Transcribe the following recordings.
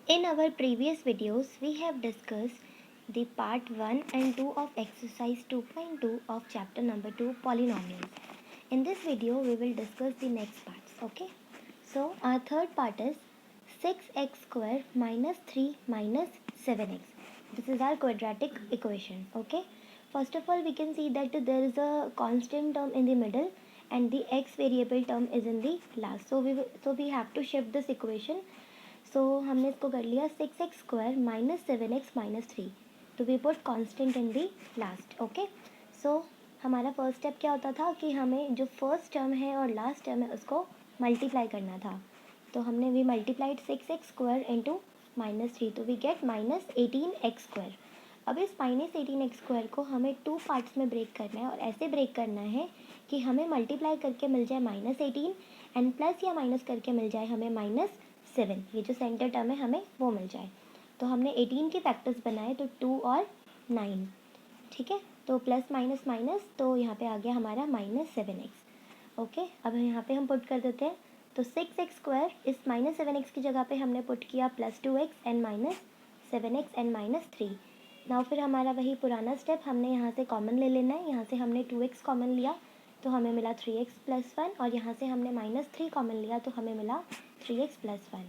In our previous videos, we have discussed the part 1 and 2 of exercise 2.2 of chapter number 2 polynomials. In this video, we will discuss the next parts. Okay. So our third part is 6x square minus 3 minus 7x. This is our quadratic equation. Okay. First of all, we can see that there is a constant term in the middle and the x variable term is in the last. So we have to shift this equation. सो हमने इसको कर लिया 6x square minus 7x minus 3 तो we put constant in the last. Okay. So हमारा first step क्या होता था कि हमें जो फर्स्ट टर्म है और लास्ट टर्म है उसको मल्टीप्लाई करना था. तो हमने we multiplied 6x square into minus 3 तो we get minus 18x square. अब इस माइनस 18x स्क्वायर को हमें टू पार्ट्स में ब्रेक करना है और ऐसे ब्रेक करना है कि हमें मल्टीप्लाई करके मिल जाए माइनस 18 एंड प्लस या माइनस करके मिल जाए हमें माइनस 7. ये जो सेंटर टर्म है हमें वो मिल जाए. तो हमने 18 के फैक्टर्स बनाए तो 2 और 9. ठीक है. तो प्लस माइनस माइनस तो यहाँ पे आ गया हमारा माइनस 7x. ओके. अब यहाँ पे हम पुट कर देते हैं तो 6x स्क्वायर इस माइनस 7x की जगह पे हमने पुट किया plus 2x and minus 7x and minus 3. Now फिर हमारा वही पुराना स्टेप हमने यहाँ से कॉमन ले लेना है. यहाँ से हमने 2x कॉमन लिया तो हमें मिला 3x प्लस 1 और यहाँ से हमने माइनस 3 कॉमन लिया तो हमें मिला 3x प्लस 1.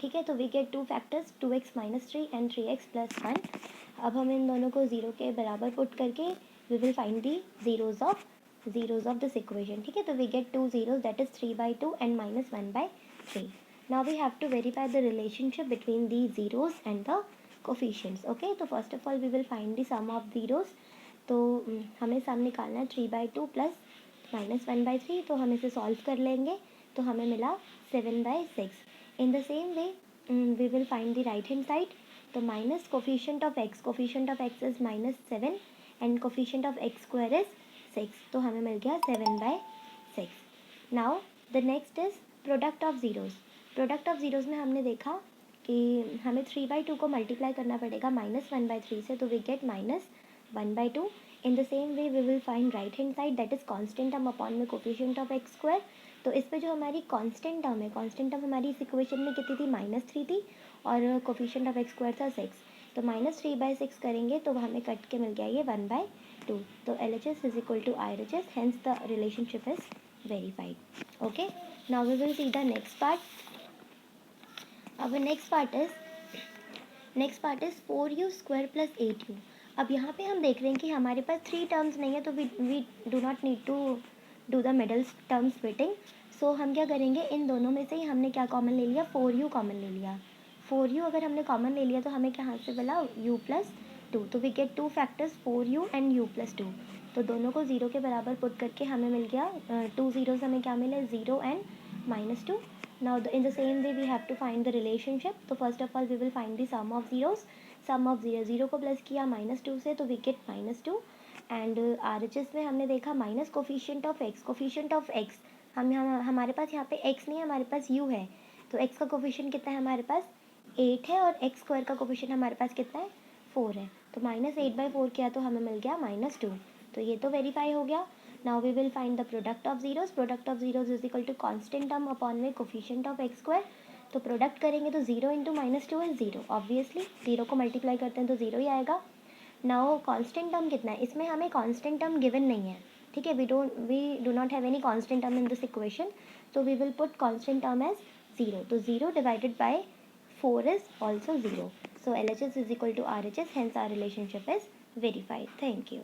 ठीक है. तो we get two factors 2x minus 3 and 3x plus 1. अब हम इन दोनों को ज़ीरो के बराबर पुट करके we will find the zeros of this equation. ठीक है. तो we get two zeros that is 3/2 and minus 1/3. Now we have to verify the relationship between the zeros and the coefficients. Okay. तो first of all we will find the sum of zeros. तो हमें सम निकालना है 3/2 plus minus 1/3. तो हम इसे solve कर लेंगे तो हमें मिला 7/6. In the same way, we will find the right hand side. तो minus coefficient of x is minus 7 and coefficient of x square is 6. तो हमें मिल गया 7/6. Now the next is product of zeros. Product of zeros में हमने देखा कि हमें 3/2 को मल्टीप्लाई करना पड़ेगा माइनस 1/3 से तो we get minus 1/2. In the same way we will find right hand side that is constant term upon में coefficient of x square. तो इस पे जो हमारी कांस्टेंट टर्म है कांस्टेंट टर्म हमारी इस इक्वेशन में कितनी थी -3 थी और कोफिशिएंट ऑफ एक्स स्क्वायर था 6. तो -3/6 करेंगे तो हमें कट के मिल गया ये 1/2. तो LHS is equal to RHS hence the relationship is verified. Okay. Now we will see the next part. अब next part is 4u square plus 8u. अब यहाँ पे हम देख रहे हैं कि हमारे पास 3 टर्म्स नहीं है तो we do not need to do the middle term splitting. So हम क्या करेंगे इन दोनों में से ही हमने क्या कॉमन ले लिया 4u कॉमन ले लिया. 4u अगर हमने कॉमन ले लिया तो हमें क्या हाथ से मिला u प्लस 2. तो we get two factors 4u and u plus 2. तो दोनों को ज़ीरो के बराबर पुट करके हमें मिल गया 2 ज़ीरोज़ हमें क्या मिले 0 and -2. Now in the same way we have to find the relationship. तो first of all we will find the sum of zeros. Sum of zero को प्लस किया -2 से तो वी गेट -2. एंड RHS में हमने देखा माइनस कोफिशिएंट ऑफ एक्स. हमारे पास यहाँ पे x नहीं है हमारे पास u है. तो x का कोफिशिएंट कितना है हमारे पास 8 है और x स्क्वायर का कोफिशिएंट हमारे पास कितना है 4 है. तो -8/4 किया तो हमें मिल गया -2. तो ये तो वेरीफाई हो गया. Now we will find the product of zeros. Product of zeros is equal to constant term upon में कोफिशिएंट ऑफ एक्स स्क्वायर. तो प्रोडक्ट करेंगे तो 0 इंटू -2 इज 0. ऑब्वियसली 0 को मल्टीप्लाई करते हैं तो 0 ही आएगा. नाउ कांस्टेंट टर्म कितना है इसमें हमें कांस्टेंट टर्म गिवन नहीं है. ठीक है. We do not have any constant term in this equation. तो we will put constant term as 0. तो 0 divided by 4 is also 0. So LHS is equal to RHS hence our relationship is verified. Thank you.